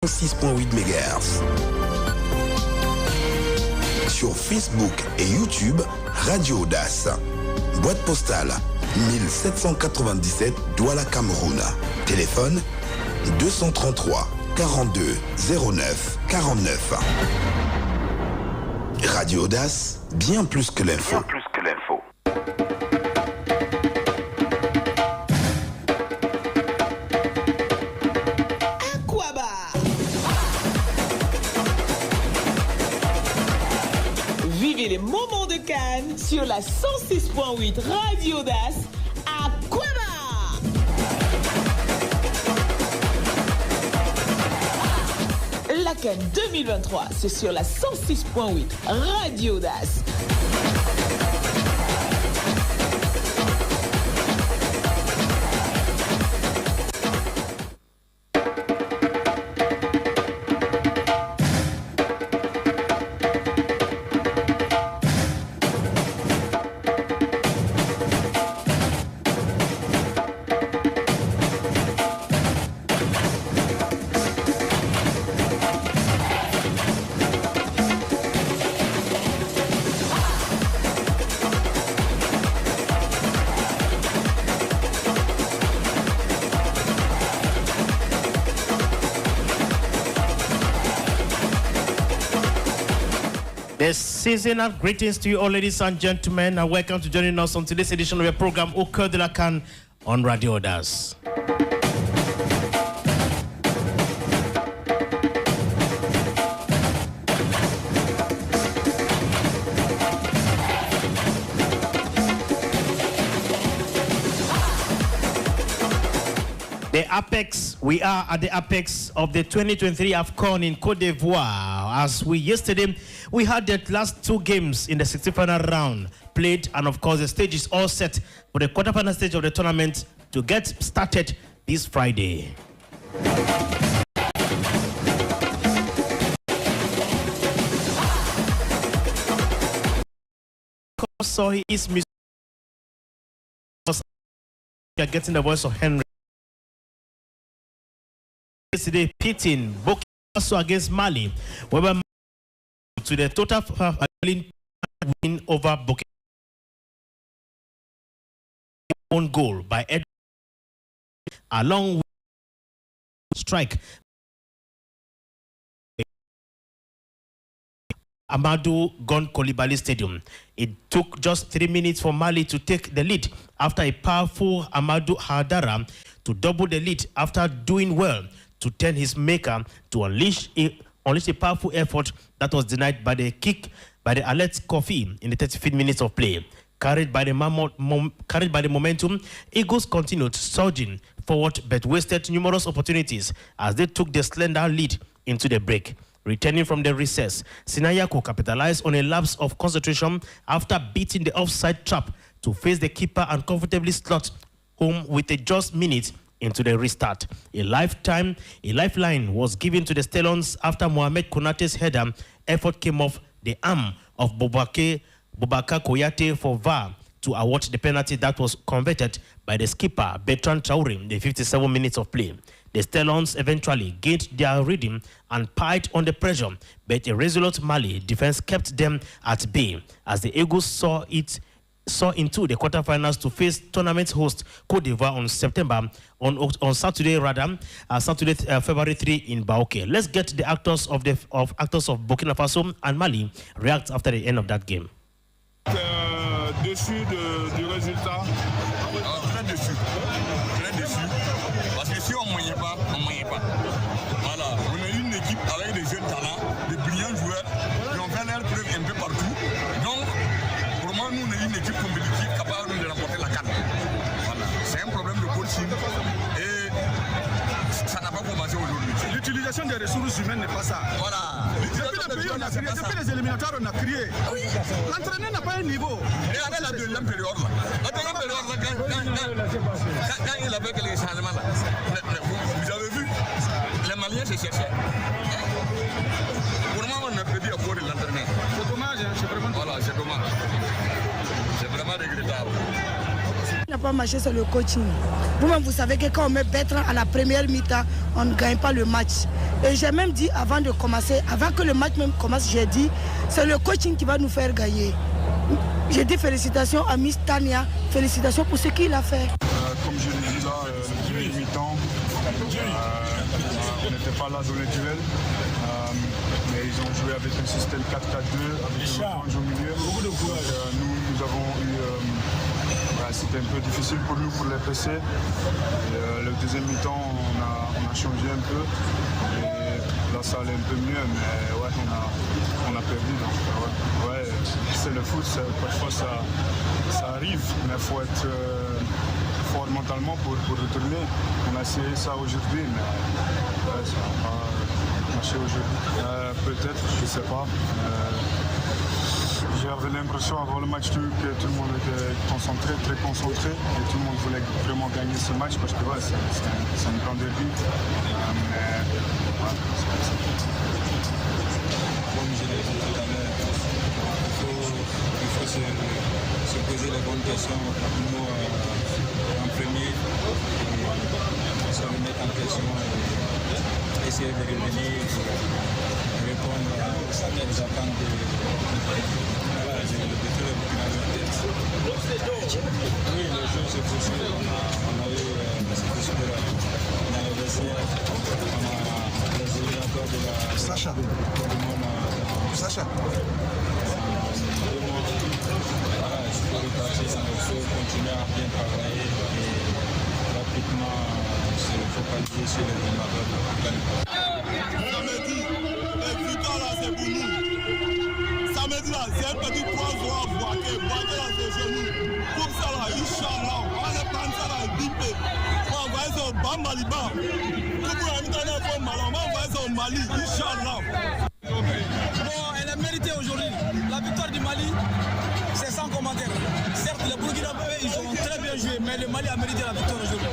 106.8 MHz. Sur Facebook et YouTube, Radio AUDACE. Boîte postale 1797 Douala, Cameroun. Téléphone 233 42 09 49. Radio AUDACE, bien plus que l'info. Bien plus que l'info. Vivez les moments de Cannes sur la 106.8 Radio AUDACE à Coeur. La Cannes 2023, c'est sur la 106.8 Radio AUDACE. Seasonal greetings to you all, ladies and gentlemen, and welcome to joining us on today's edition of your program Au Coeur de la Cannes on Radio AUDACE. The apex, we are at the apex of the 2023 AUCUN in Côte d'Ivoire. As yesterday, we had the last two games in the 60th final round played, and of course the stage is all set for the quarterfinal stage of the tournament to get started this Friday. So he is getting the voice of Henry. Yesterday, pitting Burkina Faso against Mali, where to the total win over Burkina own goal by Ed, along with strike Amadou Gon Coulibaly Stadium. It took just 3 minutes for Mali to take the lead after a powerful Amadou Hadara to double the lead after doing well to turn his maker to unleash a powerful effort that was denied by the kick by the alert Kofi in the 35 minutes of play. Carried by the momentum, Eagles continued surging forward but wasted numerous opportunities as they took the slender lead into the break. Returning from the recess, Sinayako capitalized on a lapse of concentration after beating the offside trap to face the keeper and comfortably slot home with a just minute into the restart. A lifeline was given to the Stallions after Mohamed Konate's header effort came off the arm of Boubacar Koyate for VAR to award the penalty that was converted by the skipper Bertrand Traoré in the 57 minutes of play. The Stallions eventually gained their rhythm and piled on the pressure, but a resolute Mali defense kept them at bay as the Eagles saw into the quarterfinals to face tournament host Côte d'Ivoire on Saturday, February 3 in Baoké. Let's get the actors of Burkina Faso and Mali react after the end of that game. Déçu du résultat. Très déçu. Parce que si on ne moyenne pas, on ne moyenne pas. Voilà, on a une équipe avec des jeunes talents, des brillants joueurs qui ont fait leur preuve un peu partout. Donc, pour moi, nous, on est une équipe compétitive capable de remporter la CAN. Voilà, c'est un problème de coaching et ça n'a pas commencé aujourd'hui. L'utilisation des ressources humaines n'est pas ça. Voilà. Depuis les éliminatoires, on a crié. Oui. L'entraîneur n'a pas un niveau. Regardez la deuxième période là. La deuxième période là, quand il avait les changements là, vous avez vu, les Maliens se cherchaient. Pour moi, on a perdu à cause de l'entraîneur. C'est dommage, c'est vraiment. Voilà, c'est dommage. C'est vraiment regrettable. n'a pas marché, c'est le coaching. Vous-même, vous savez que quand on met Bertrand à la première mi-temps, on ne gagne pas le match. Et j'ai même dit avant de commencer, avant que le match même commence, j'ai dit c'est le coaching qui va nous faire gagner. J'ai dit félicitations à Miss Tania, félicitations pour ce qu'il a fait. Comme je l'ai dit là, le deuxième mi-temps, on n'était pas là dans le duel, mais ils ont joué avec un système 4-4-2, avec le range au milieu. Nous avons eu... c'était un peu difficile pour nous pour les presser. Le deuxième mi-temps, on a changé un peu. Et là, ça allait un peu mieux, mais ouais, on a perdu. Donc, ouais, c'est le foot, parfois ça arrive, mais il faut être fort mentalement pour retourner. On a essayé ça aujourd'hui, mais ouais, ça n'a pas marché aujourd'hui. Peut-être, je ne sais pas. J'avais l'impression avant le match que tout le monde était concentré, très concentré, et tout le monde voulait vraiment gagner ce match parce que ouais, c'est un grand derby. Mais ouais, comme je l'ai dit tout à l'heure, il faut se poser les bonnes questions nous en premier, et se remettre en question et essayer de revenir et répondre aux attentes de oui, les choses se poursuivent. On a eu cette histoire dans le vestiaire. On a les éliminatoires de la Sacha. Sacha. Voilà, il faut repartir, il faut continuer à bien travailler et rapidement se focaliser sur les éliminatoires. Samedi, les victoires là, c'est pour nous. Samedi là, c'est un petit poison à Boaké là, c'est chez nous. Comme ça là, Inch'Allah, on va prendre ça là, bipé. On va envoyer ça au Bamaliba. Comme on a mis dans un fond mal, on va envoyer ça au Mali, Inch'Allah. Bon, elle a mérité aujourd'hui. La victoire du Mali, c'est sans commentaire. Certes, les Burkinabés, ils ont très bien joué, mais le Mali a mérité la victoire aujourd'hui.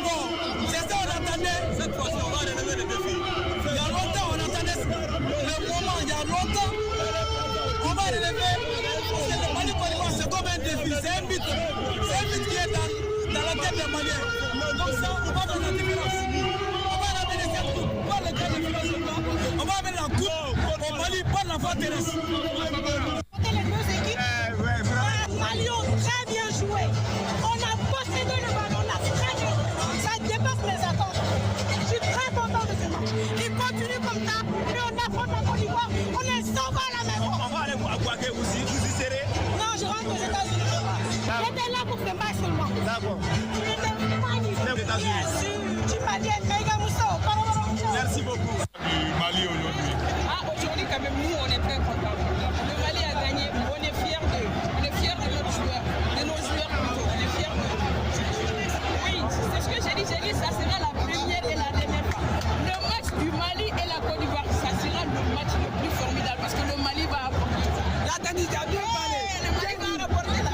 Bon, c'est ça on attendait. Cette fois-ci, on va relever les défis. Il y a longtemps, on attendait le moment, il y a longtemps. On va relever. Le Mali, c'est comme un défi, c'est un but. C'est un but qui est dans la tête des Maliens. Comme ça, on va dans la différence. On va ramener cette coupe, pas le cas de finance. On va amener la coupe au Mali, pas la voie terrestre. Les deux équipes, Mali ont très bien joué. On a possédé le ballon, on a très bien. Ça dépasse mes attentes. Je suis très content de ce match. Il continue comme ça, et on affronte la Côte d'Ivoire. On est 100 fois à la maison. On va aller à Coeur, vous y serez? Non, je rentre aux États-Unis. J'étais là pour ce match seulement. D'accord. J'étais magnifique. Bien sûr. Tu m'as dit, merci beaucoup. Du Mali aujourd'hui. Aujourd'hui, quand même, nous, on est très contents. Le Mali a gagné. On est fiers d'eux. On est fiers de nos joueurs. De nos joueurs plutôt. On est fiers d'eux. Oui, c'est ce que j'ai dit. J'ai dit, ça sera la première et la dernière fois. Le match du Mali et la Côte d'Ivoire, ça sera le match le plus formidable parce que le Mali va apporter ça. La tenue a bien parlé. Le Mali va apporter ça.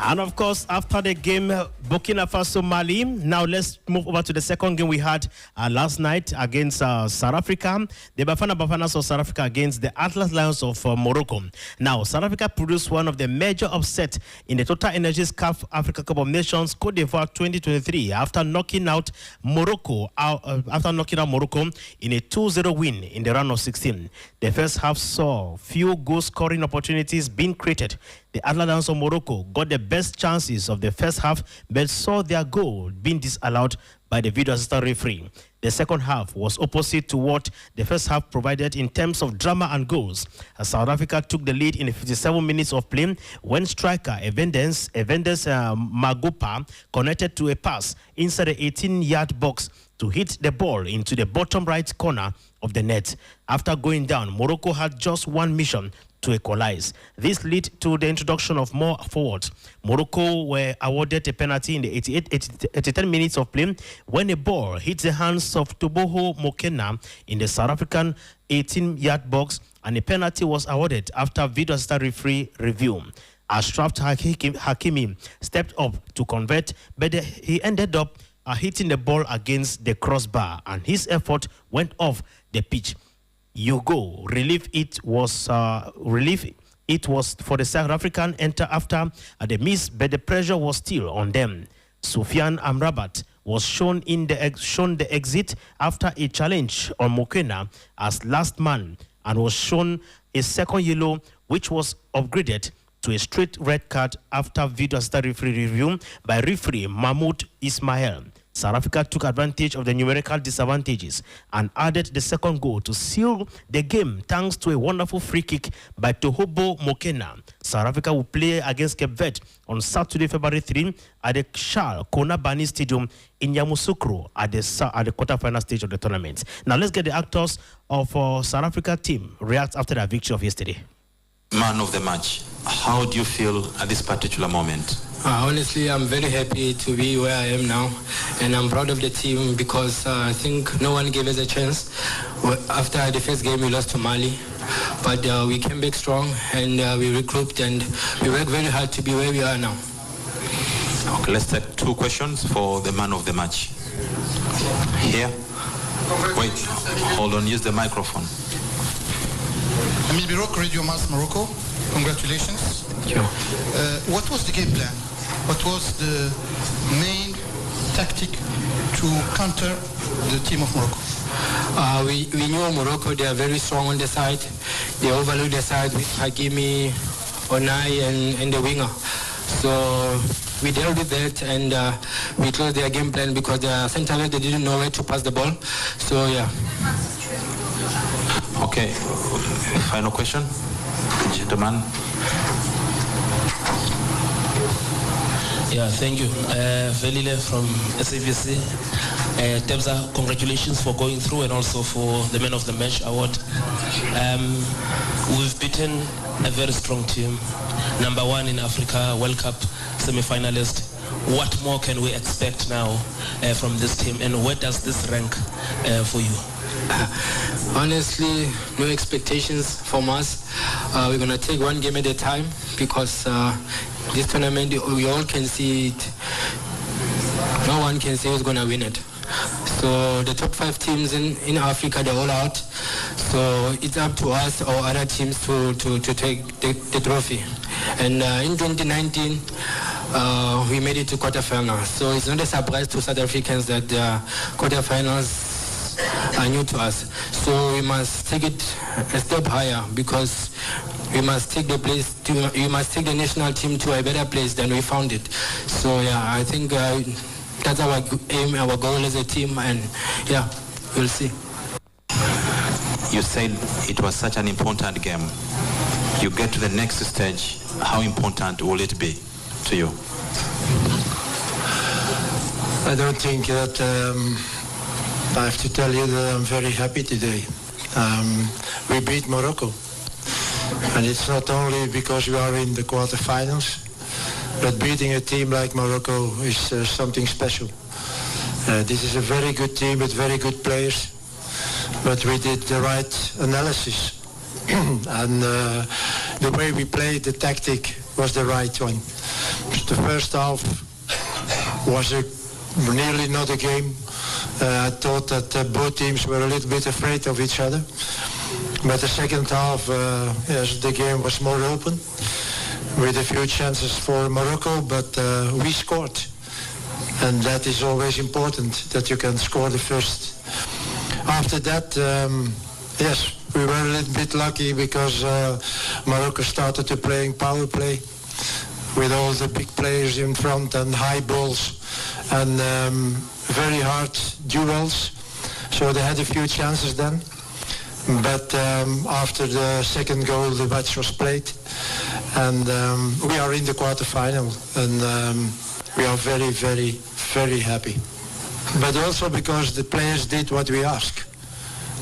And of course, after the game, Burkina Faso, Mali. Now let's move over to the second game we had last night against South Africa. The Bafanas of South Africa against the Atlas Lions of Morocco. Now, South Africa produced one of the major upsets in the Total Energies CAF Africa Cup of Nations Côte d'Ivoire 2023 after knocking out Morocco in a 2-0 win in the round of 16. The first half saw few goal-scoring opportunities being created. The Atlas Lions of Morocco got the best chances of the first half, but saw their goal being disallowed by the video assistant referee. The second half was opposite to what the first half provided in terms of drama and goals. South Africa took the lead in the 57 minutes of play when striker Evendes Magupa connected to a pass inside the 18-yard box to hit the ball into the bottom right corner of the net. After going down, Morocco had just one mission: to equalize. This led to the introduction of more forwards. Morocco were awarded a penalty in the 83 minutes of play when a ball hit the hands of Toboho Mokena in the South African 18-yard box, and a penalty was awarded after video assistant referee review. Ashraf Hakimi stepped up to convert, but he ended up hitting the ball against the crossbar, and his effort went off the pitch. Relief it was for the South African enter after the miss, but the pressure was still on them. Soufiane Amrabat was shown the exit after a challenge on Mokena as last man, and was shown a second yellow, which was upgraded to a straight red card after video assistant referee review by referee Mahmoud Ismail. South Africa took advantage of the numerical disadvantages and added the second goal to seal the game thanks to a wonderful free kick by Tohobo Mokena. South Africa will play against Cape Verde on Saturday, February 3 at the Charles Konabani Stadium in Yamoussoukro at the quarterfinal stage of the tournament. Now let's get the actors of South Africa team react after their victory of yesterday. Man of the match, how do you feel at this particular moment? Honestly, I'm very happy to be where I am now, and I'm proud of the team because I think no one gave us a chance. After the first game, we lost to Mali, but we came back strong and we regrouped and we worked very hard to be where we are now. Okay, let's take two questions for the man of the match. Here. Wait, hold on, use the microphone. Emile Birok, Radio Mass Morocco. Congratulations. Thank you. What was the game plan? What was the main tactic to counter the team of Morocco? We knew Morocco, they are very strong on the side. They overlook the side with Hakimi, Onai and the winger. So we dealt with that and we closed their game plan because the center back, they didn't know where to pass the ball. So yeah. Okay, final question, gentlemen. Yeah, thank you. Velile from SABC. Tebza, congratulations for going through and also for the Man of the Match award. We've beaten a very strong team, number one in Africa, World Cup semi-finalist. What more can we expect now from this team, and where does this rank for you? Honestly, no expectations from us. We're going to take one game at a time because this tournament, we all can see it. No one can say who's going to win it. So the top 5 teams in Africa, they're all out. So it's up to us or other teams to take the trophy. And in 2019, we made it to quarterfinals. So it's not a surprise to South Africans that the quarterfinals are new to us. So we must take it a step higher because we must take we must take the national team to a better place than we found it. So yeah, I think that's our aim, our goal as a team, and yeah, we'll see. You said it was such an important game. You get to the next stage, how important will it be to you? I don't think that I have to tell you that I'm very happy today. We beat Morocco. And it's not only because we are in the quarterfinals, but beating a team like Morocco is something special. This is a very good team with very good players, but we did the right analysis. And the way we played, the tactic was the right one. The first half was nearly not a game. I thought that both teams were a little bit afraid of each other. But the second half, yes, the game was more open with a few chances for Morocco, but we scored. And that is always important, that you can score the first. After that, yes, we were a little bit lucky because Morocco started to playing power play with all the big players in front and high balls and very hard duels. So they had a few chances then. But after the second goal, the match was played. And we are in the quarterfinal. And we are very, very, very happy. but also because the players did what we asked.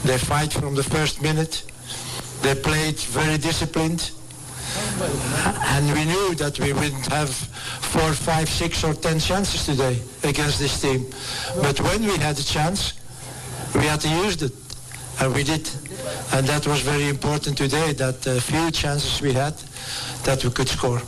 They fight from the first minute. They played very disciplined. And we knew that we wouldn't have 4, 5, 6 or 10 chances today against this team. But when we had a chance, we had to use it. And we did. And that was very important today, that few chances we had, that we could score.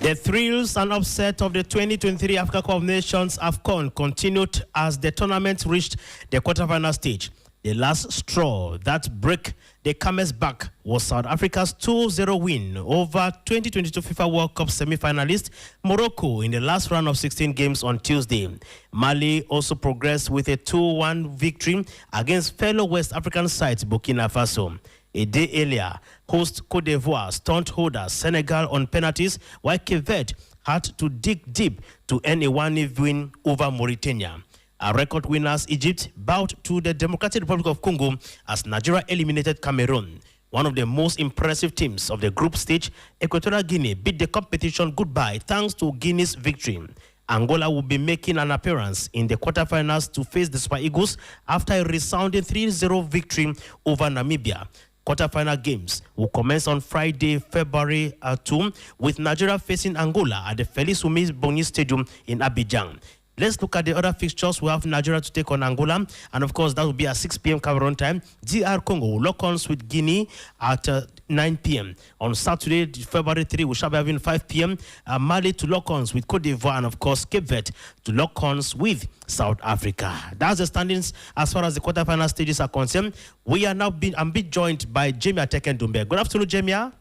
The thrills and upset of the 2023 Africa Cup of Nations AFCON continued as the tournament reached the quarterfinal stage. The last straw that broke the camel's back was South Africa's 2-0 win over 2022 FIFA World Cup semi-finalist Morocco in the last round of 16 games on Tuesday. Mali also progressed with a 2-1 victory against fellow West African side Burkina Faso. A day earlier, host Cote d'Ivoire stunned holder Senegal on penalties, while Cape Verde had to dig deep to earn a 1-0 win over Mauritania. Our record winners Egypt bowed to the Democratic Republic of Congo as Nigeria eliminated Cameroon. One of the most impressive teams of the group stage, Equatorial Guinea beat the competition goodbye thanks to Guinea's victory. Angola will be making an appearance in the quarterfinals to face the Super Eagles after a resounding 3-0 victory over Namibia. Quarterfinal games will commence on Friday, February 2, with Nigeria facing Angola at the Félix Houphouët-Boigny Stadium in Abidjan. Let's look at the other fixtures. We have Nigeria to take on Angola, and of course that will be at 6 p.m. Cameroon time. DR Congo will lock horns with Guinea at 9 p.m. On Saturday, February 3, we shall be having 5 p.m. Mali to lock horns with Cote d'Ivoire, and of course Cape Verde to lock horns with South Africa. That's the standings as far as the quarterfinal stages are concerned. We are now I'm being joined by Jamia Tekendumbe. Good afternoon, Jamia.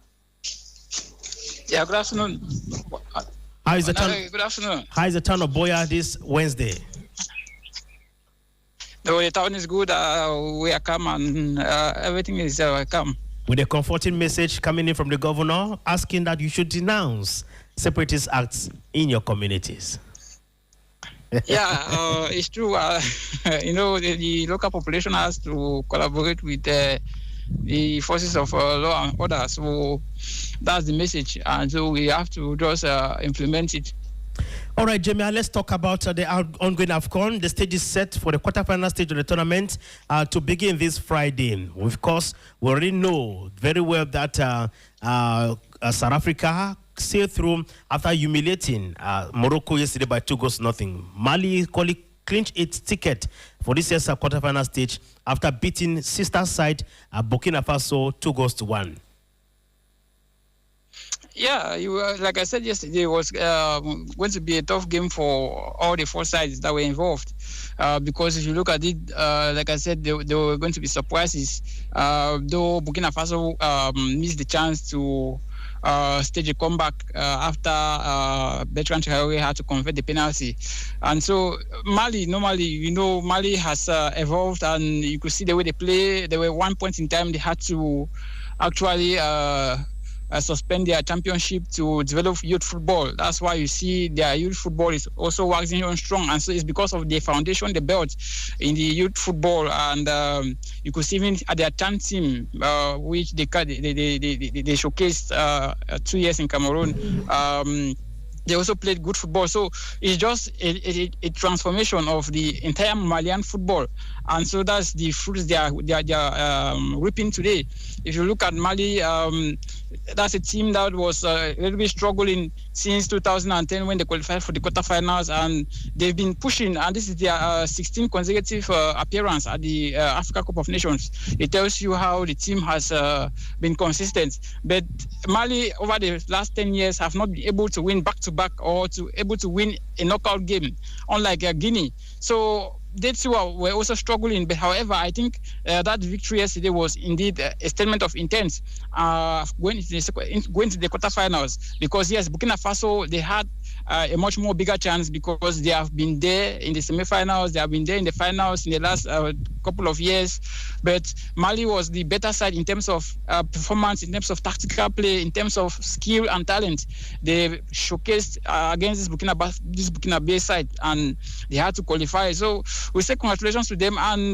Yeah, good afternoon. How is the town? Good afternoon. How is the town of Boya this Wednesday? The town is good. We are calm and everything is calm. With a comforting message coming in from the governor asking that you should denounce separatist acts in your communities. Yeah, it's true. The local population has to collaborate with the forces of law and order. So that's the message. And so we have to just implement it. All right, Jamia, let's talk about the ongoing AFCON. The stage is set for the quarterfinal stage of the tournament to begin this Friday. Of course, we already know very well that South Africa sailed through after humiliating Morocco yesterday by 2-0. Mali clinched its ticket for this year's quarterfinal stage after beating sister side Burkina Faso 2-1. Yeah, like I said yesterday, it was going to be a tough game for all the four sides that were involved. Because if you look at it, like I said, there were going to be surprises. Though Burkina Faso missed the chance to stage a comeback after Bertrand Traoré had to convert the penalty. And so Mali, normally, Mali has evolved, and you could see the way they play. There were one point in time they had to actually suspend their championship to develop youth football. That's why you see their youth football is also waxing on strong, and so it's because of the foundation they built in the youth football. And you could see even at their TAN team, which they showcased 2 years in Cameroon. They also played good football. So it's just a transformation of the entire Malian football. And so that's the fruits they are reaping today. If you look at Mali, that's a team that was a little bit struggling since 2010 when they qualified for the quarterfinals, and they've been pushing, and this is their 16th consecutive appearance at the Africa Cup of Nations. It tells you how the team has been consistent. But Mali, over the last 10 years, have not been able to win back-to-back or able to win a knockout game, unlike Guinea. So they too were also struggling, but however, I think that victory yesterday was indeed a statement of intent going to the quarterfinals. Because yes, Burkina Faso, they had a much more bigger chance because they have been there in the semi-finals, they have been there in the finals in the last couple of years. But Mali was the better side in terms of performance, in terms of tactical play, in terms of skill and talent. They showcased against this Burkina Faso side, and they had to qualify. So we say congratulations to them. And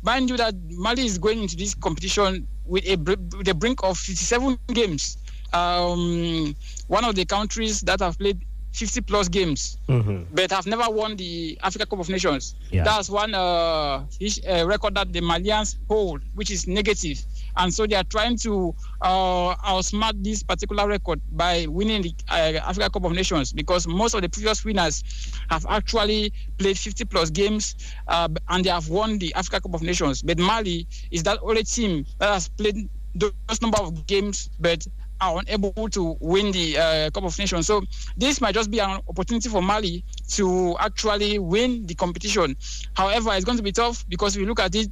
mind you that Mali is going into this competition with the brink of 57 games. One of the countries that have played 50 plus games, but have never won the Africa Cup of Nations. Yeah. That's one record that the Malians hold, which is negative. And so they are trying to outsmart this particular record by winning the Africa Cup of Nations, because most of the previous winners have actually played 50 plus games and they have won the Africa Cup of Nations. But Mali is that only team that has played those number of games but are unable to win the Cup of Nations. So this might just be an opportunity for Mali to actually win the competition. However, it's going to be tough because if you look at it,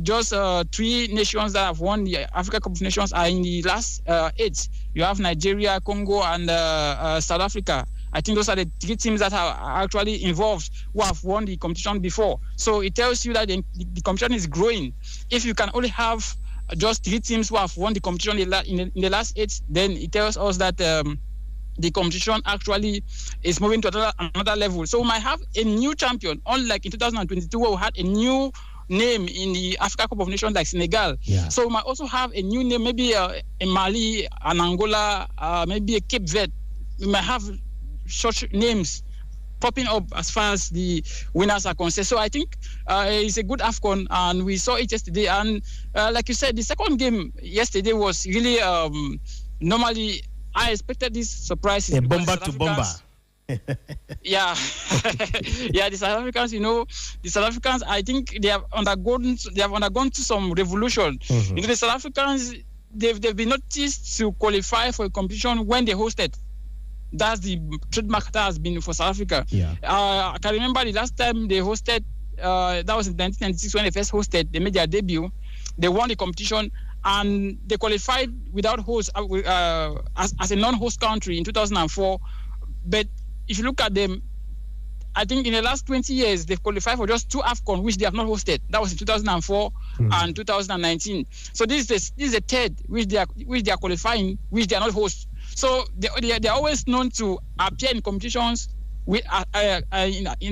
just 3 nations that have won the Africa Cup of Nations are in the last 8. You have Nigeria, Congo, and South Africa. I think those are the 3 teams that are actually involved who have won the competition before. So it tells you that the competition is growing. If you can only have just 3 teams who have won the competition in the last 8, then it tells us that the competition actually is moving to another level. So we might have a new champion, unlike in 2022 where we had a new name in the Africa Cup of Nations like Senegal. Yeah. So we might also have a new name, maybe in Mali, an Angola, maybe a Cape Verde. We might have such names popping up as far as the winners are concerned. So I think it's a good AFCON, and we saw it yesterday. And like you said, the second game yesterday was really, normally I expected this surprise. A bomber to bomber. Yeah. Yeah, the South Africans, I think they have undergone to some revolution. The South Africans, they've been noticed to qualify for a competition when they hosted. That's the trademark that has been for South Africa. Yeah. I can remember the last time they hosted, that was in 1996 when they first hosted. They made their debut. They won the competition and they qualified without host as a non-host country in 2004. But if you look at them, I think in the last 20 years they've qualified for just 2 AFCON which they have not hosted. That was in 2004 and 2019. So this is a third which they are qualifying, which they are not hosts. So they are always known to appear in competitions in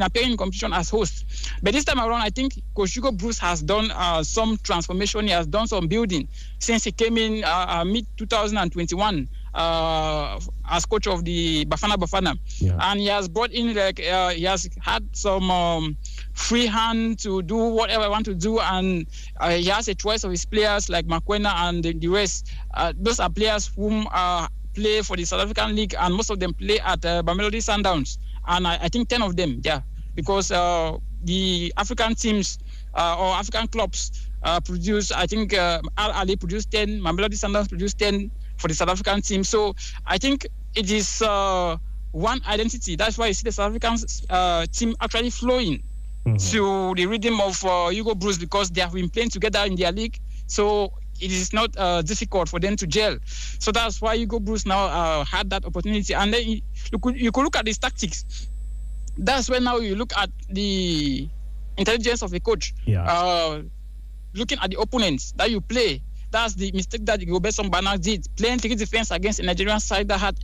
appearing in competition as hosts. But this time around, I think Coach Hugo Bruce has done some transformation. He has done some building since he came in mid-2021 as coach of the Bafana. Yeah. And he has brought in, he has had some free hand to do whatever I want to do, and he has a choice of his players like Makwena and the rest. Those are players whom play for the South African League, and most of them play at Mamelodi Sundowns. And I think 10 of them, because the African teams or African clubs produce, I think Al Ali produced 10, Mamelodi Sundowns produced 10 for the South African team. So I think it is one identity. That's why you see the South African team actually flowing to the rhythm of Hugo Bruce, because they have been playing together in their league. So it is not difficult for them to gel. So that's why Hugo Bruce now had that opportunity. And then you could look at his tactics. That's when now you look at the intelligence of a coach. Yeah. Looking at the opponents that you play. That's the mistake that Robertson Bana did. Playing 3 defense against a Nigerian side that had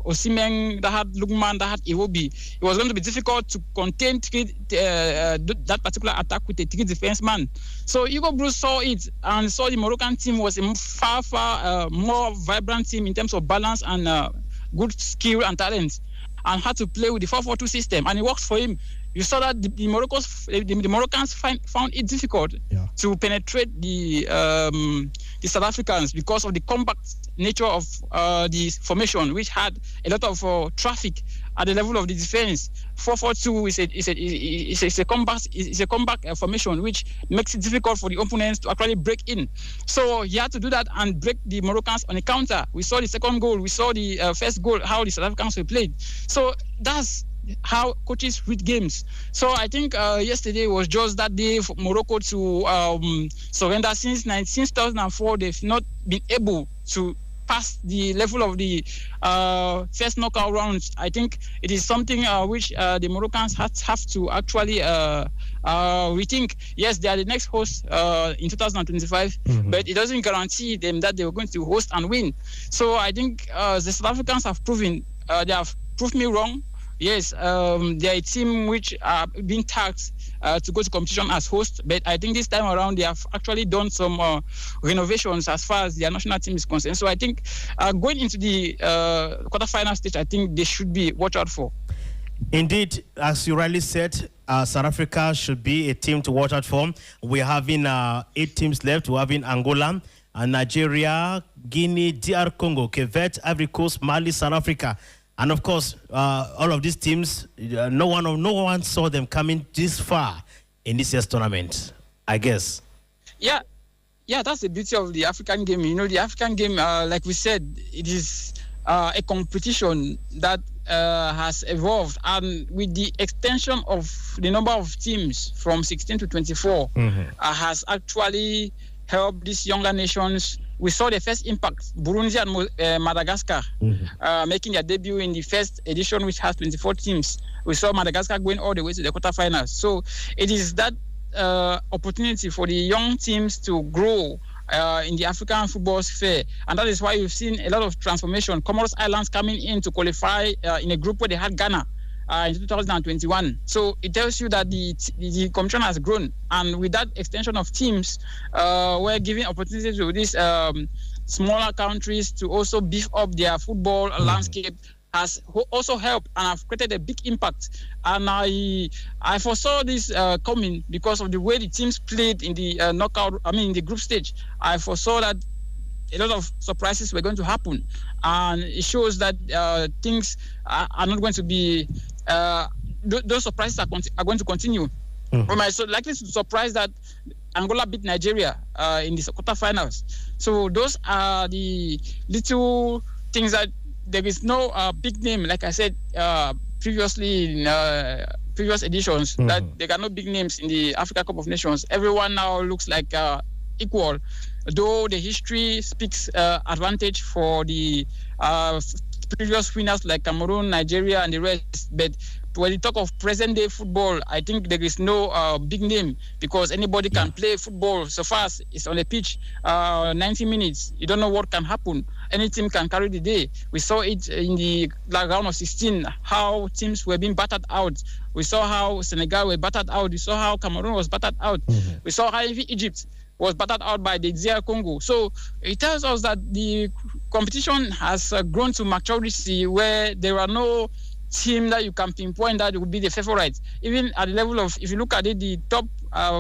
Osimhen, that had Lukman, that had Iwobi. It was going to be difficult to contain that particular attack with a 3 defense man. So Hugo Bruce saw it and saw the Moroccan team was a far more vibrant team in terms of balance and good skill and talent, and had to play with the 4-4-2 system, and it works for him. You saw that the Moroccans found it difficult to penetrate the South Africans because of the compact nature of the formation, which had a lot of traffic at the level of the defense. 4-4-2 is a compact formation, which makes it difficult for the opponents to actually break in. So he had to do that and break the Moroccans on a counter. We saw the second goal. We saw the first goal, how the South Africans were played. So that's how coaches read games. So I think yesterday was just that day for Morocco to surrender. Since 2004, they've not been able to past the level of the first knockout rounds. I think it is something which the Moroccans have to actually rethink. Yes, they are the next host in 2025, but it doesn't guarantee them that they are going to host and win. So I think the South Africans have proven, they have proved me wrong. Yes, they are a team which are being tasked to go to competition as host, but I think this time around they have actually done some renovations as far as their national team is concerned. So I think going into the quarterfinal stage, I think they should be watched out for. Indeed, as you rightly said, South Africa should be a team to watch out for. We're having 8 teams left. We're having Angola, Nigeria, Guinea, DR Congo, Cape Verde, Ivory Coast, Mali, South Africa. And of course, all of these teams, no one saw them coming this far in this year's tournament, I guess. Yeah, that's the beauty of the African game. You know, the African game, like we said, it is a competition that has evolved, and with the extension of the number of teams from 16 to 24, has actually helped these younger nations. We saw the first impact, Burundi and Madagascar, making their debut in the first edition, which has 24 teams. We saw Madagascar going all the way to the quarterfinals. So it is that opportunity for the young teams to grow in the African football sphere. And that is why you've seen a lot of transformation. Comoros Islands coming in to qualify in a group where they had Ghana in 2021. So it tells you that the competition has grown. And with that extension of teams, we're giving opportunity to these smaller countries to also beef up their football landscape, has also helped and have created a big impact. And I foresaw this coming because of the way the teams played in the in the group stage. I foresaw that a lot of surprises were going to happen, and it shows that things are not going to be. Those surprises are going to continue. I'm so likely to surprise that Angola beat Nigeria in the quarterfinals. So those are the little things that there is no big name, like I said previously in previous editions, that there are no big names in the Africa Cup of Nations. Everyone now looks like equal, though the history speaks advantage for the previous winners like Cameroon, Nigeria, and the rest. But when you talk of present-day football, I think there is no big name, because anybody can play football so fast. It's on the pitch, 90 minutes. You don't know what can happen. Any team can carry the day. We saw it in the round of 16, how teams were being battered out. We saw how Senegal were battered out. We saw how Cameroon was battered out. We saw how Egypt was battered out by the DR Congo. So it tells us that the competition has grown to maturity, where there are no team that you can pinpoint that would be the favorites. Even at the level of, if you look at it, the top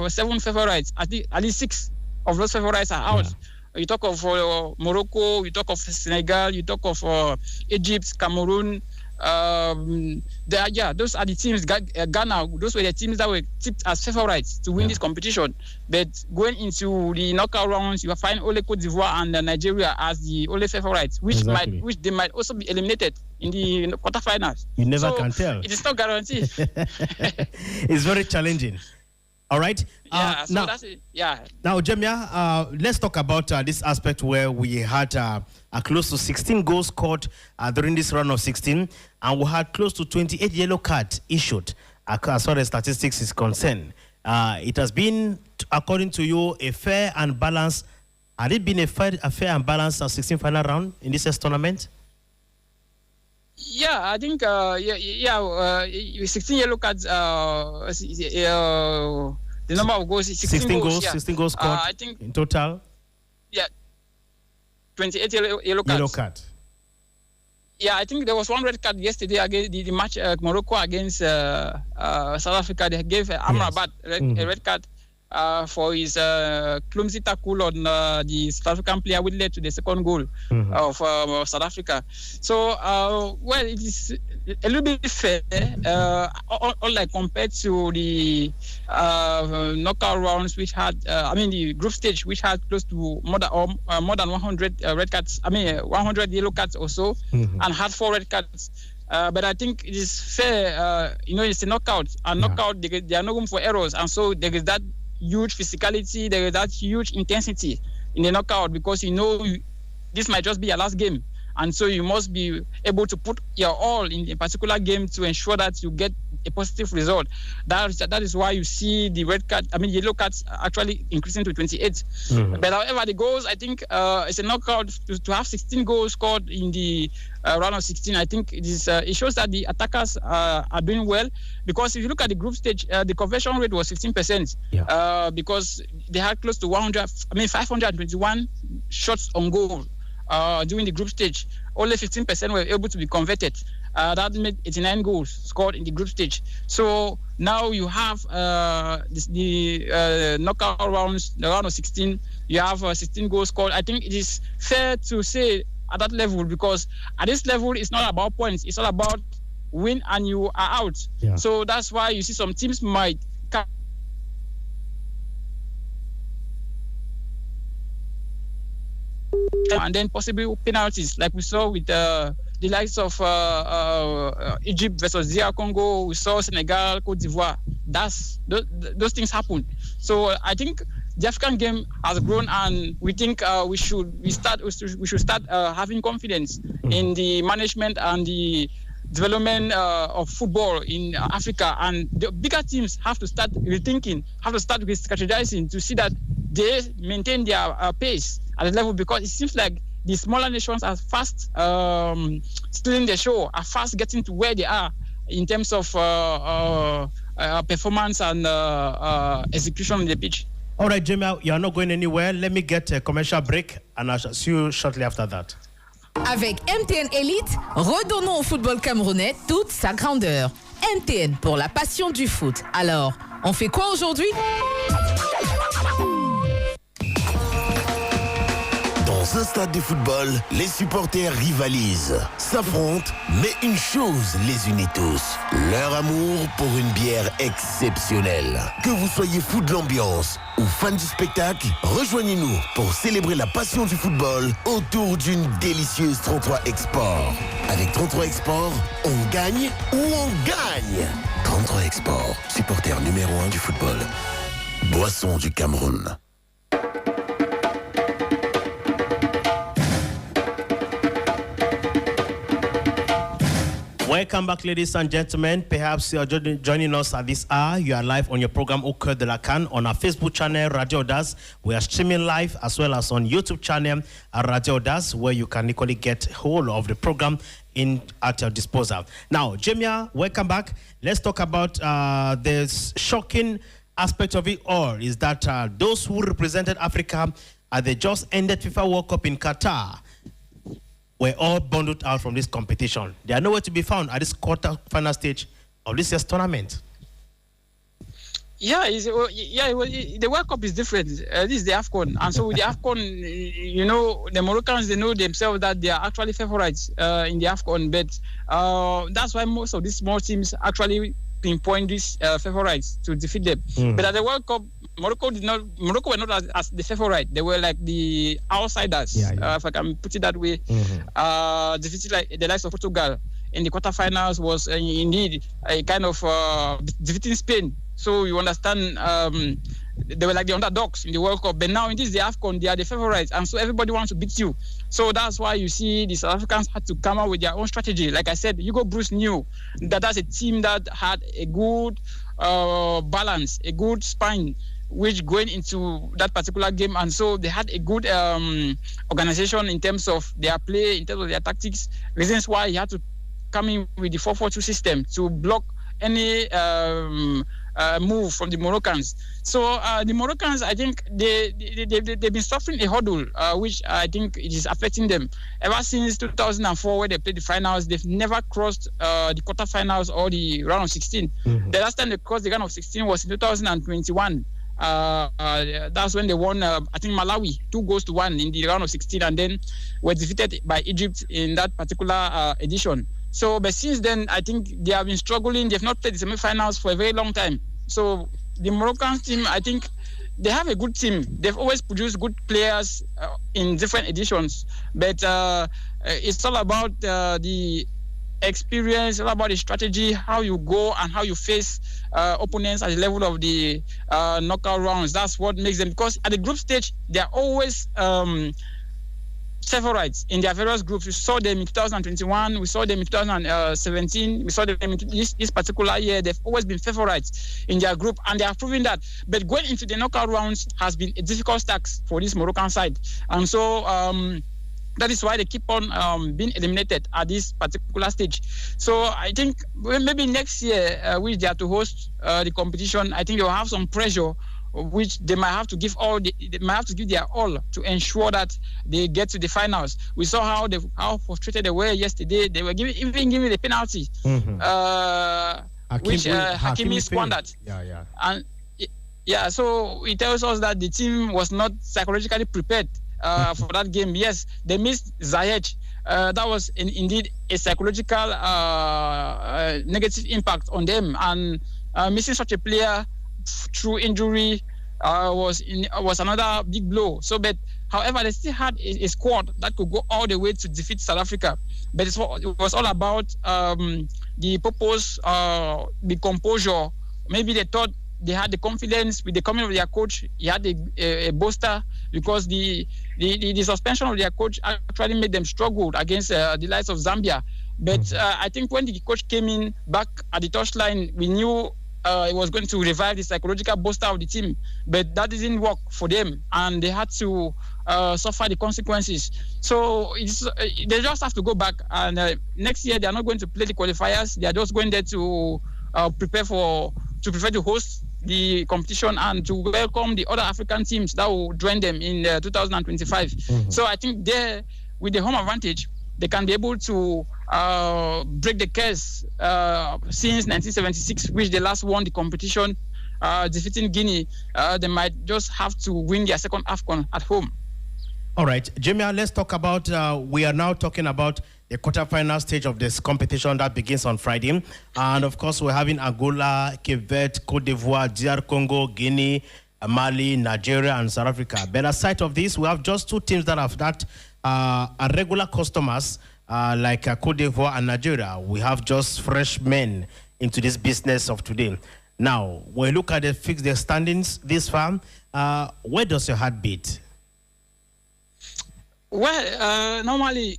7 favorites, at least 6 of those favorites are out. You talk of Morocco, you talk of Senegal, you talk of Egypt, Cameroon. Those are the teams. Ghana, those were the teams that were tipped as favorites to win this competition. But going into the knockout rounds, you will find only Cote d'Ivoire and Nigeria as the only favorites, which they might also be eliminated in the quarterfinals. You never can tell. It is not guaranteed. It's very challenging. All right. So that's it. Yeah. Now, Jemia, let's talk about this aspect where we had close to 16 goals scored during this round of 16, and we had close to 28 yellow cards issued as far as statistics is concerned. It has been, according to you, a fair and balanced. Had it been a fair and balanced 16 final round in this tournament? Yeah, I think 16 yellow cards. The number of goals is 16 goals. 16 goals scored. I think in total. Yeah, 28 yellow cards. Yellow card. Yeah, I think there was one red card yesterday against the match Morocco against South Africa. They gave Amrabat a red card for his clumsy tackle on the South African player, which led to the second goal of South Africa. So, well, it is a little bit fair, unlike compared to the knockout rounds, which had, the group stage, which had close to more than 100 red cards, 100 yellow cards or so, and had 4 red cards. But I think it is fair, it's a knockout. And knockout, there are no room for errors. And so there is that huge physicality, there is that huge intensity in the knockout, because this might just be your last game. And so you must be able to put your all in a particular game to ensure that you get a positive result. That is why you see the yellow cards actually increasing to 28. Mm-hmm. But however, the goals, I think it's a knockout to have 16 goals scored in the round of 16. I think it shows that the attackers are doing well, because if you look at the group stage, the conversion rate was 15%, because they had close to 521 shots on goal. During the group stage, only 15% were able to be converted. That made 89 goals scored in the group stage. So now you have the knockout rounds, the round of 16, you have 16 goals scored. I think it is fair to say at that level, because at this level, it's not about points. It's all about win and you are out. Yeah. So that's why you see some teams might and then possibly penalties, like we saw with the likes of Egypt versus DR Congo. We saw Senegal, Cote d'Ivoire. Those things happen. So I think the African game has grown, and we think we should start having confidence in the management and the development of football in Africa. And the bigger teams have to start rethinking, have to start strategizing to see that they maintain their pace at the level, because it seems like the smaller nations are fast stealing the show, are fast getting to where they are in terms of performance and execution on the pitch. All right, Jamie, you are not going anywhere. Let me get a commercial break, and I shall see you shortly after that. Avec MTN Elite, redonnons au football camerounais toute sa grandeur. MTN pour la passion du foot. Alors, on fait quoi aujourd'hui? Dans un stade de football, les supporters rivalisent, s'affrontent, mais une chose les unit tous, leur amour pour une bière exceptionnelle. Que vous soyez fou de l'ambiance ou fan du spectacle, rejoignez-nous pour célébrer la passion du football autour d'une délicieuse 33 Export. Avec 33 Export, on gagne ou on gagne. 33 Export, supporter numéro 1 du football. Boisson du Cameroun. Welcome back, ladies and gentlemen. Perhaps you are joining us at this hour. You are live on your program Au Coeur de la CAN on our Facebook channel, Radio AUDACE. We are streaming live as well as on YouTube channel at Radio AUDACE, where you can equally get hold of the program at your disposal. Now, Jamia, welcome back. Let's talk about the shocking aspect of it all, is that those who represented Africa at the just ended FIFA World Cup in Qatar were all bundled out from this competition. They are nowhere to be found at this quarter-final stage of this year's tournament. The World Cup is different. This is the AFCON. And so with the AFCON, you know, the Moroccans, they know themselves that they are actually favorites in the AFCON. But that's why most of these small teams actually pinpoint these favorites to defeat them. But at the World Cup, Morocco were not as the favorite. They were like the outsiders, if I can put it that way. Defeated like the likes of Portugal in the quarterfinals was indeed a kind of defeating Spain. So you understand, they were like the underdogs in the World Cup. But now in this, the AFCON, they are the favorites. And so everybody wants to beat you. So that's why you see the South Africans had to come up with their own strategy. Like I said, Hugo Bruce knew that that's a team that had a good balance, a good spine, which going into that particular game. And so they had a good organization in terms of their play, in terms of their tactics. Reasons why he had to come in with the 4-4-2 system to block any move from the Moroccans. So the Moroccans, I think they've been suffering a hurdle, which I think it is affecting them. Ever since 2004, where they played the finals, they've never crossed the quarterfinals or the round of 16. The last time they crossed the round of 16 was in 2021. That's when they won, I think, Malawi 2-1 in the round of 16, and then were defeated by Egypt in that particular edition. So, but since then, I think they have been struggling. They have not played the semi-finals for a very long time. So, the Moroccan team, I think, they have a good team. They've always produced good players in different editions. But it's all about the experience, all about the strategy, how you go and how you face opponents at the level of the knockout rounds. That's what makes them, because at the group stage, they're always favorites in their various groups. We saw them in 2021, we saw them in 2017, we saw them in this particular year. They've always been favorites in their group, and they have proven that. But going into the knockout rounds has been a difficult task for this Moroccan side. And so that is why they keep on being eliminated at this particular stage. So I think maybe next year, which they are to host the competition, I think they will have some pressure, which they might have to give their all to ensure that they get to the finals. We saw how frustrated they were yesterday. They were even giving the penalty, which Hakimi squandered. So it tells us that the team was not psychologically prepared for that game. Yes, they missed Ziyech. That was indeed a psychological negative impact on them, and missing such a player through injury was another big blow. So, but however, they still had a squad that could go all the way to defeat South Africa. But it was all about the purpose, the composure. Maybe they thought they had the confidence with the coming of their coach. He had a booster, because the suspension of their coach actually made them struggle against the likes of Zambia. But I think when the coach came in back at the touchline, we knew it was going to revive the psychological booster of the team, but that didn't work for them, and they had to suffer the consequences. So they just have to go back, and next year they are not going to play the qualifiers. They are just going there to prepare to host the competition and to welcome the other African teams that will join them in 2025. So I think there, with the home advantage, they can be able to break the curse since 1976, which they last won the competition, defeating Guinea. They might just have to win their second AFCON at home. All right, Jamie, let's talk about, we are now talking about the quarterfinal stage of this competition that begins on Friday. And of course, we're having Angola, Cape Verde, Cote d'Ivoire, DR Congo, Guinea, Mali, Nigeria, and South Africa. But aside of this, we have just two teams that have are regular customers, like Cote d'Ivoire and Nigeria. We have just fresh men into this business of today. Now, when you look at the standings this far, where does your heart beat? Well, normally,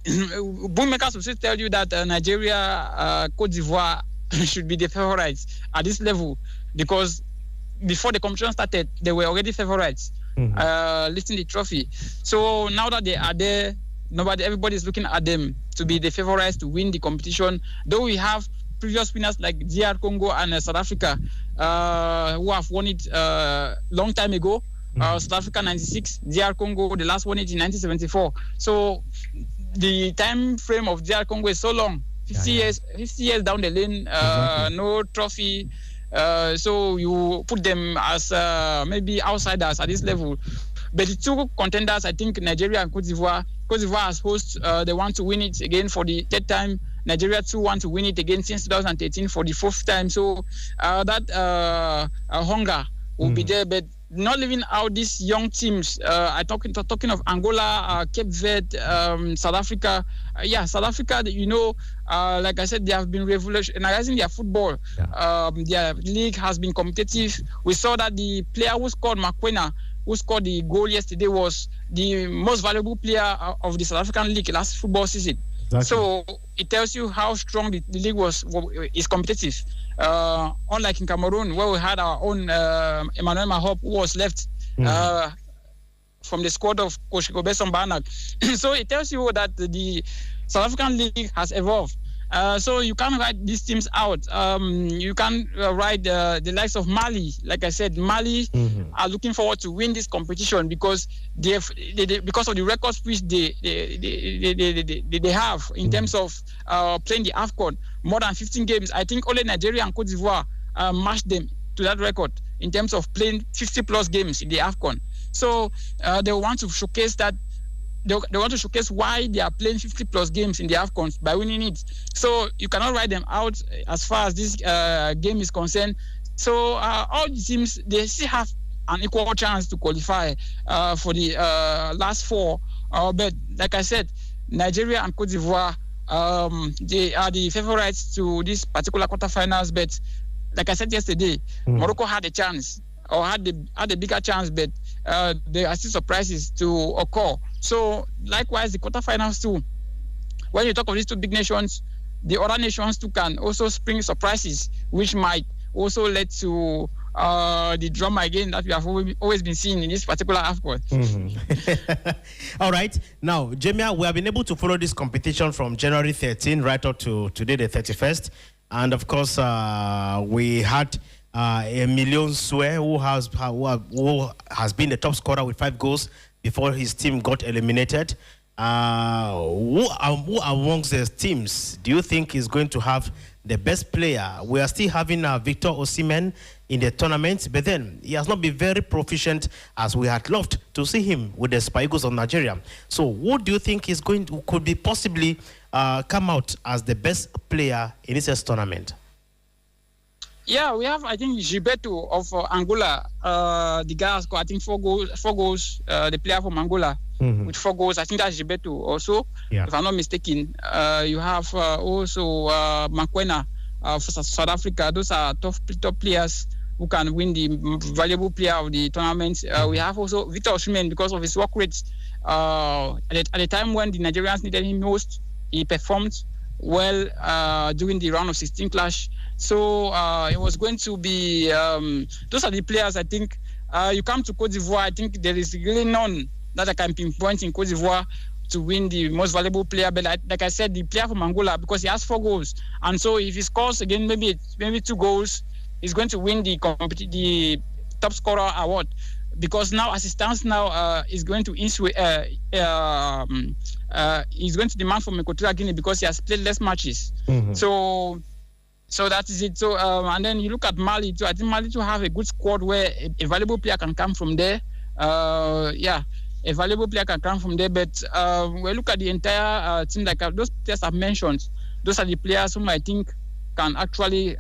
bookmakers will still tell you that Nigeria, Cote d'Ivoire should be the favorites at this level, because before the competition started, they were already favorites, lifting the trophy. So now that they are there, everybody is looking at them to be the favorites to win the competition. Though we have previous winners like DR Congo and South Africa, who have won it long time ago. South Africa 96, DR Congo, the last one in 1974. So the time frame of DR Congo is so long, 50 years down the lane, no trophy. So you put them as maybe outsiders at this level. But the two contenders, I think Nigeria and Cote d'Ivoire. Cote d'Ivoire as hosts, they want to win it again for the third time. Nigeria too want to win it again since 2013 for the fourth time. So that hunger will be there, but not leaving out these young teams. I'm talking of Angola, Cape Verde, South Africa. South Africa, like I said, they have been revolutionizing their football. Their league has been competitive. We saw that the player who scored, Makwena, who scored the goal yesterday, was the most valuable player of the South African league last football season. Exactly. So it tells you how strong the league is competitive. Unlike in Cameroon, where we had our own Emmanuel Mahop, who was left from the squad of Coach Gobeson Banak. So it tells you that the South African league has evolved. So you can't write these teams out. You can write the likes of Mali. Like I said, Mali are looking forward to win this competition because because of the records which they have in terms of playing the AFCON. More than 15 games. I think only Nigeria and Cote d'Ivoire matched them to that record in terms of playing 50+ games in the AFCON. So they want to showcase that. They want to showcase why they are playing 50+ games in the AFCON by winning it. So you cannot write them out as far as this game is concerned. So all the teams, they still have an equal chance to qualify for the last four. But like I said, Nigeria and Cote d'Ivoire, they are the favorites to this particular quarterfinals. But like I said yesterday, Morocco had a chance, or had a bigger chance, but there are still surprises to occur. So likewise, the quarterfinals too. When you talk of these two big nations, the other nations too can also spring surprises, which might also lead to the drama again that we have always been seeing in this particular AFCON. All right. Now, Jamia, we have been able to follow this competition from January 13 right up to today, the 31st. And of course, we had Emilion Sur, who has been the top scorer with 5 goals before his team got eliminated. Who amongst the teams do you think is going to have the best player? We are still having Victor Osimhen in the tournament, but then he has not been very proficient as we had loved to see him with the Super Eagles of Nigeria. So who do you think is going to, could be possibly come out as the best player in this tournament? Yeah, we have, I think, Gilberto of Angola. The guy has got, I think, 4 goals, the player from Angola, with 4 goals. I think that's Gilberto also, if I'm not mistaken. You have also Makwena for South Africa. Those are top players who can win the valuable player of the tournament. We have also Victor Osimhen, because of his work rates. At the time when the Nigerians needed him most, he performed well during the round of 16 clash. So it was going to be, those are the players, I think. You come to Cote d'Ivoire, I think there is really none that I can pinpoint in Cote d'Ivoire to win the most valuable player. But like I said, the player from Angola, because he has 4 goals. And so if he scores again, maybe 2 goals, he's going to win the top scorer award. Because now, as it stands now, he's going to he's going to demand from Equatorial Guinea because he has played less matches. So that is it. So and then you look at Mali too. I think Mali too have a good squad where a valuable player can come from there. A valuable player can come from there. But when we look at the entire team, like those players I've mentioned, those are the players whom I think can actually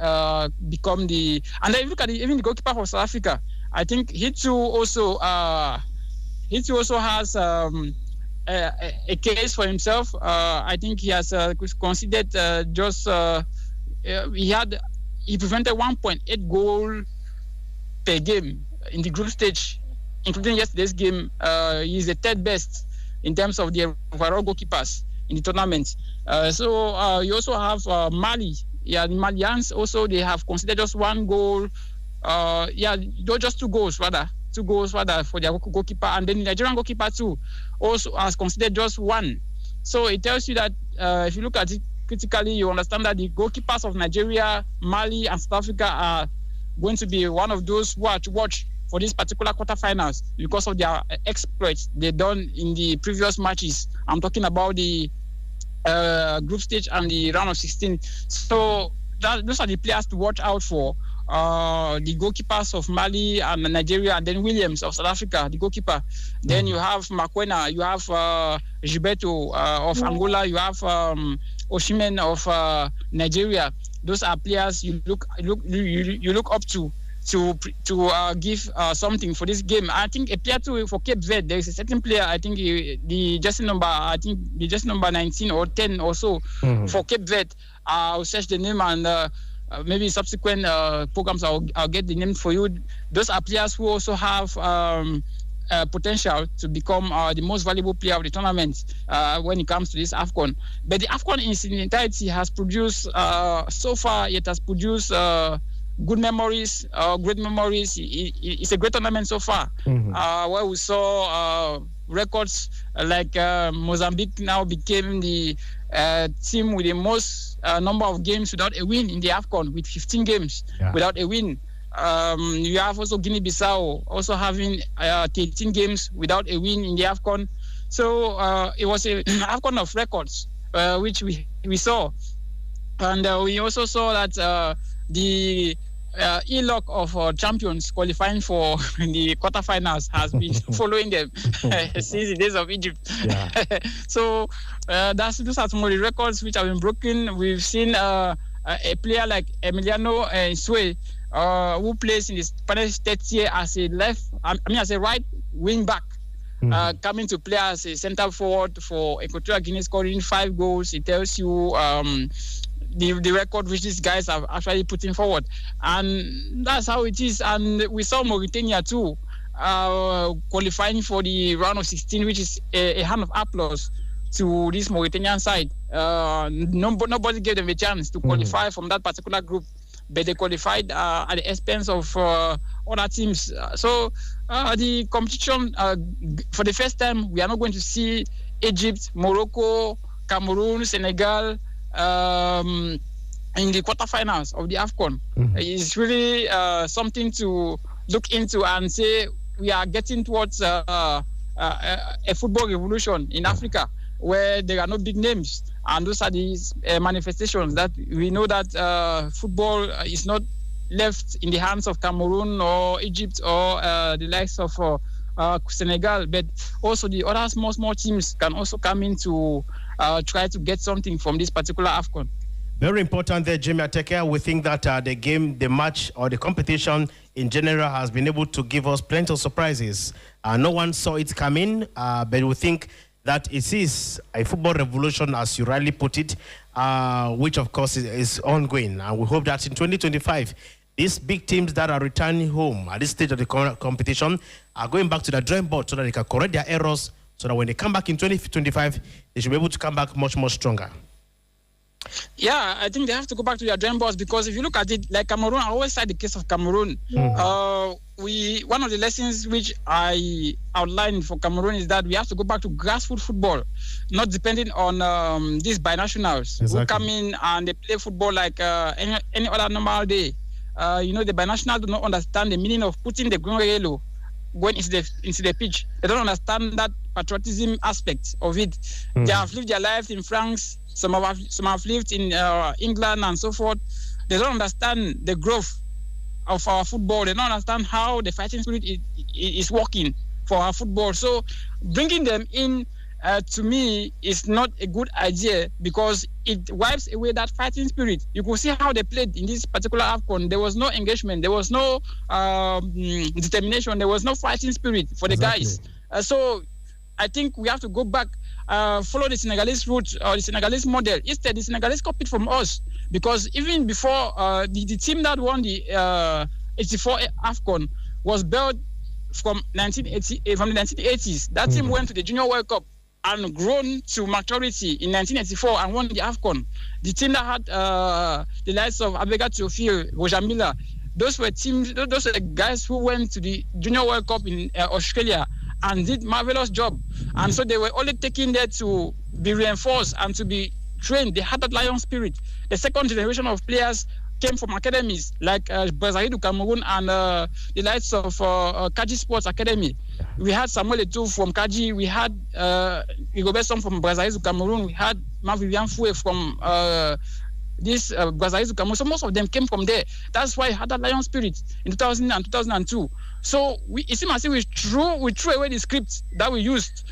become the. And then you look at even the goalkeeper for South Africa. I think he too also has a case for himself. I think he has considered he prevented 1.8 goal per game in the group stage, including yesterday's game. He's the 3rd best in terms of the overall goalkeepers in the tournament. So you also have Mali. Yeah, the Malians also, they have considered just 1 goal. Just 2 goals rather. 2 goals rather for their goalkeeper. And then the Nigerian goalkeeper too also has considered just 1. So it tells you that if you look at it critically, you understand that the goalkeepers of Nigeria, Mali, and South Africa are going to be one of those who are to watch for these particular quarterfinals because of their exploits they've done in the previous matches. I'm talking about the group stage and the round of 16. So those are the players to watch out for. The goalkeepers of Mali and Nigeria, and then Williams of South Africa, the goalkeeper. Then you have Makwena, you have Gilberto of Angola, you have Osimhen of Nigeria. Those are players you look up to give something for this game. I think a player too for Cape Verde. There is a certain player. I think the jersey number 19 or 10 or so for Cape Verde. I'll search the name and. Maybe subsequent programs I'll get the name for you. Those are players who also have potential to become the most valuable player of the tournament when it comes to this AFCON. But the AFCON in its entirety has produced, so far, it has produced good memories, great memories. It's a great tournament so far, where we saw records like Mozambique now became the team with the most number of games without a win in the AFCON, with 15 games without a win. You have also Guinea-Bissau also having 13 games without a win in the AFCON. So it was an AFCON of records, which we saw. And we also saw that the e-lock of champions qualifying for the quarterfinals has been following them since the days of Egypt. So those are some of the records which have been broken. We've seen a player like Emiliano Sur, who plays in the Spanish state here as a right wing back, coming to play as a centre forward for Equatorial Guinea, scoring 5 goals. It tells you the record which these guys have actually putting forward, and that's how it is. And we saw Mauritania too. qualifying for the round of 16, which is a hand of applause to this Mauritanian side. Nobody gave them a chance to qualify from that particular group, but they qualified at the expense of other teams. So the competition, for the first time, we are not going to see Egypt, Morocco, Cameroon, Senegal in the quarterfinals of the AFCON. It's really something to look into and say we are getting towards a football revolution in Africa, where there are no big names, and those are these manifestations that we know that football is not left in the hands of Cameroon or Egypt or the likes of Senegal, but also the other small teams can also come in to try to get something from this particular AFCON. Very important there, Jimmy Ateke. We think that the match or the competition in general has been able to give us plenty of surprises. No one saw it coming, but we think that it is a football revolution, as you rightly put it, which of course is ongoing. And we hope that in 2025, these big teams that are returning home at this stage of the competition are going back to the drawing board so that they can correct their errors, so that when they come back in 2025, they should be able to come back much more stronger. Yeah, I think they have to go back to their drawing boards, because if you look at it, like Cameroon, I always cite the case of Cameroon. One of the lessons which I outlined for Cameroon is that we have to go back to grassroots football, not depending on these binationals who come in and they play football like any other normal day. The binationals do not understand the meaning of putting the green yellow going into the pitch. They don't understand that patriotism aspect of it. They have lived their lives in France. Some have lived in England and so forth. They don't understand the growth of our football. They don't understand how the fighting spirit is working for our football. So bringing them in, to me, is not a good idea, because it wipes away that fighting spirit. You could see how they played in this particular AFCON. There was no engagement. There was no determination. There was no fighting spirit for the guys. So I think we have to go back, follow the Senegalese route or the Senegalese model. Instead, the Senegalese copied from us, because even before the team that won the 84 AFCON was built from the 1980s. That team went to the Junior World Cup and grown to maturity in 1984 and won the AFCON. The team that had the likes of Abega Théophile, Roger Miller, those were guys who went to the Junior World Cup in Australia and did marvelous job. And so they were only taken there to be reinforced and to be trained. They had that lion spirit. The second generation of players came from academies like Brazzaville Cameroon and the likes of Kaji Sports Academy. We had Samuel Eto'o from Kaji. We had Rigobert from Brazzaville Cameroon. We had Marc-Vivien Fouet from this Brazzaville Cameroon. So most of them came from there. That's why I had that lion spirit in 2000 and 2002. So it seems as if we threw away the script that we used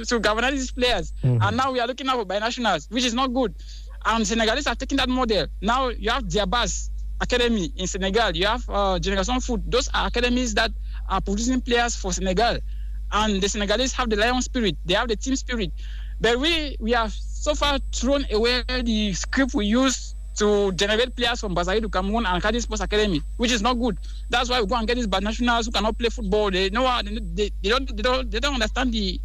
to galvanize these players. And now we are looking out for binationals, which is not good. And Senegalese are taking that model. Now you have Diabas Academy in Senegal. You have Generation Foot. Those are academies that are producing players for Senegal. And the Senegalese have the lion spirit. They have the team spirit. But we have so far thrown away the script we used to generate players from Brazzaville, Cameroon, and Kaji Sports Academy, which is not good. That's why we go and get these binationals who cannot play football. They know how, they don't understand the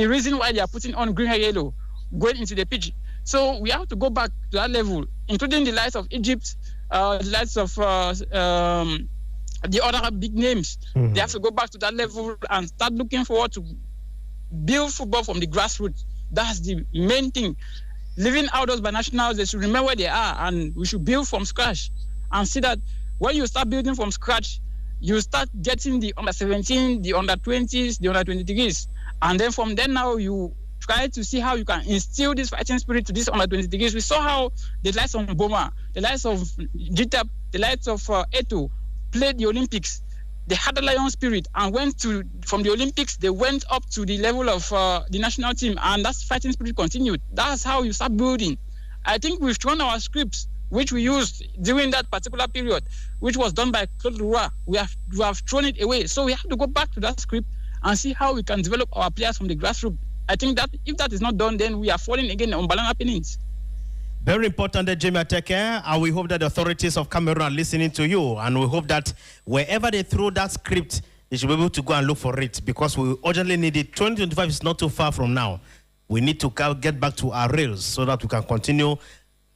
reason why they are putting on green and yellow going into the pitch. So we have to go back to that level, including the likes of Egypt, the likes of the other big names. They have to go back to that level and start looking forward to build football from the grassroots. That's the main thing. Living out those binationals, they should remember where they are, and we should build from scratch and see that when you start building from scratch, you start getting the under-17, the under-20s, the under-23s. And then from then now, you try to see how you can instill this fighting spirit to this under-23s. We saw how the likes of Boma, the likes of GTAP, the likes of Eto'o played the Olympics. They had the lion spirit and from the Olympics, they went up to the level of the national team, and that fighting spirit continued. That's how you start building. I think we've thrown our scripts, which we used during that particular period, which was done by Claude Leroy. We have thrown it away. So we have to go back to that script and see how we can develop our players from the grassroots. I think that if that is not done, then we are falling again on banana peelings. Very important, Jamie Ateke, and we hope that the authorities of Cameroon are listening to you, and we hope that wherever they throw that script, they should be able to go and look for it, because we urgently need it. 2025 is not too far from now. We need to get back to our rails so that we can continue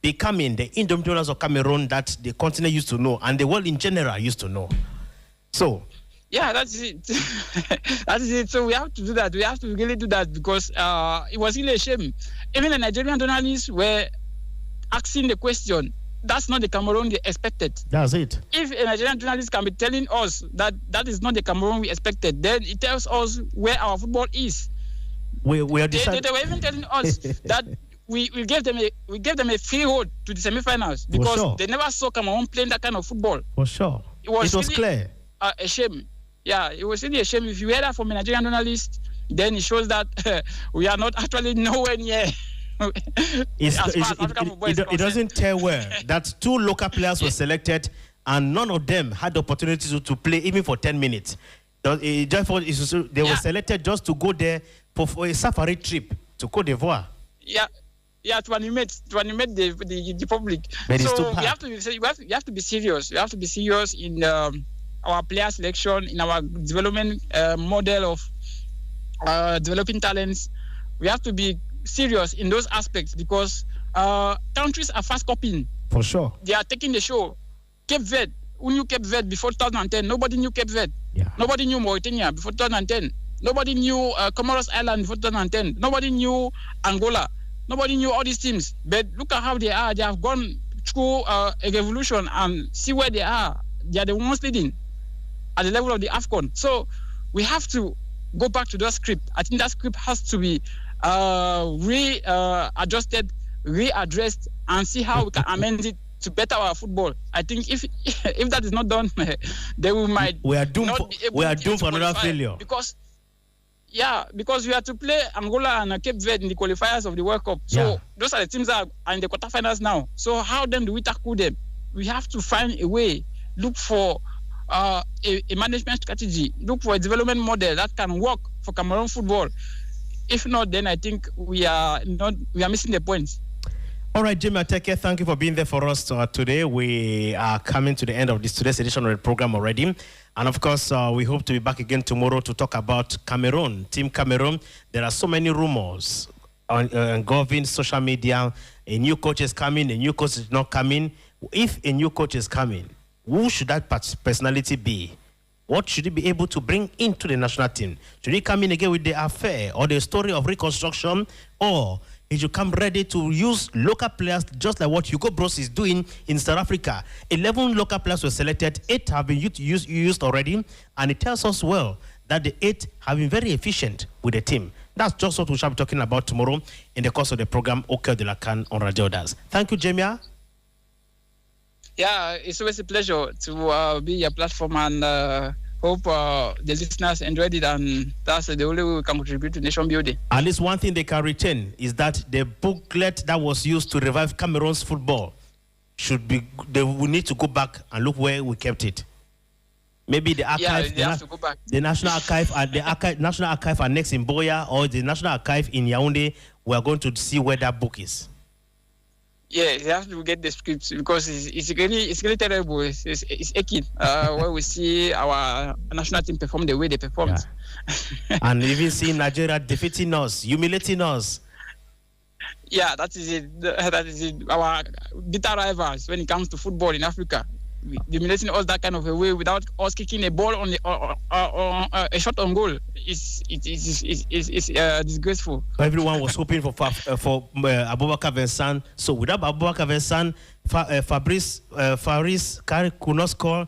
becoming the indomitables of Cameroon that the continent used to know, and the world in general used to know. So, yeah, that's it. That's it. So we have to do that. We have to really do that, because it was really a shame. Even the Nigerian journalists were asking the question. That's not the Cameroon they expected. That's it. If a Nigerian journalist can be telling us that that is not the Cameroon we expected, then it tells us where our football is. We are they were even telling us that we gave them a free road to the semi-finals, because they never saw Cameroon playing that kind of football. For sure. It was really clear. A shame. Yeah, it was really a shame. If you hear that from a Nigerian journalist, then it shows that we are not actually nowhere near. It doesn't tell where that 2 local players were selected, and none of them had the opportunity to play even for 10 minutes. Therefore, they were selected just to go there for a safari trip to Côte d'Ivoire. Yeah, to animate the public. So we have to be serious. We have to be serious in our player selection, in our development model of developing talents. We have to be serious in those aspects, because countries are fast copying. For sure. They are taking the show. Cape Verde, who knew Cape Verde before 2010? Nobody knew Cape Verde. Yeah. Nobody knew Mauritania before 2010. Nobody knew Comoros Island before 2010. Nobody knew Angola. Nobody knew all these teams. But look at how they are. They have gone through a revolution, and see where they are. They are the ones leading at the level of the AFCON. So we have to go back to that script. I think that script has to be readjusted, readdressed, and see how we can amend it to better our football. I think if that is not done, then we are doomed for another failure. Because we have to play Angola and Cape Verde in the qualifiers of the World Cup. So those are the teams that are in the quarterfinals now. So how then do we tackle them? We have to find a way, look for a management strategy, look for a development model that can work for Cameroon football. If not, then I think we are missing the points. All right, Jamie Ateke, thank you for being there for us today. We are coming to the end of today's edition of the program already. And of course, we hope to be back again tomorrow to talk about Cameroon, Team Cameroon. There are so many rumors on social media. A new coach is coming, a new coach is not coming. If a new coach is coming, who should that personality be? What should he be able to bring into the national team? Should he come in again with the affair or the story of reconstruction, or he should come ready to use local players, just like what Hugo Bros is doing in South Africa? 11 local players were selected, 8 have been used already, and it tells us well that the 8 have been very efficient with the team. That's just what we shall be talking about tomorrow in the course of the program Au Coeur de la CAN on Radio DAS. Thank you, Jamia. Yeah, it's always a pleasure to be your platform, and hope the listeners enjoyed it, and that's the only way we can contribute to nation building. At least one thing they can retain is that the booklet that was used to revive Cameroon's football they will need to go back and look where we kept it. Maybe the archive, the National Archive, National Archive annex in Boya, or the National Archive in Yaoundé. We are going to see where that book is. Yeah, you have to get the scripts, because it's really terrible. It's aching where we see our national team perform the way they performed. Yeah. And even seeing Nigeria defeating us, humiliating us. Yeah, that is it. That is it. Our bitter rivals when it comes to football in Africa, humiliating us that kind of a way without us kicking a ball on a shot on goal. It's disgraceful. Everyone was hoping for Abubakar Vincent. So without Abubakar Vincent, Faris could not score.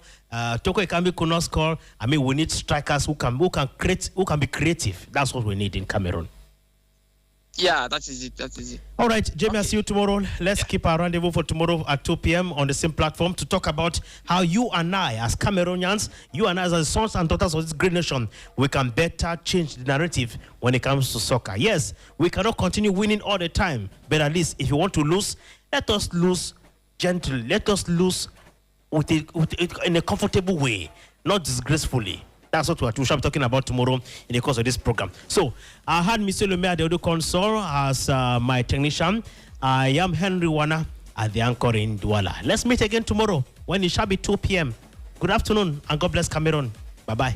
Toko Ekambi could not score. I mean, we need strikers who can be creative. That's what we need in Cameroon. Yeah, that is it. All right, Jamie, I'll see you tomorrow. Let's keep our rendezvous for tomorrow at 2 p.m. on the same platform to talk about how you and I, as Cameroonians, you and I, as the sons and daughters of this great nation, we can better change the narrative when it comes to soccer. Yes, we cannot continue winning all the time, but at least if you want to lose, let us lose gently. Let us lose in a comfortable way, not disgracefully. That's what we shall be talking about tomorrow in the course of this program. So, I had Monsieur Le Maire, the audio console, as my technician. I am Henry Wana at the anchor in Douala. Let's meet again tomorrow when it shall be 2 p.m. Good afternoon and God bless Cameroon. Bye-bye.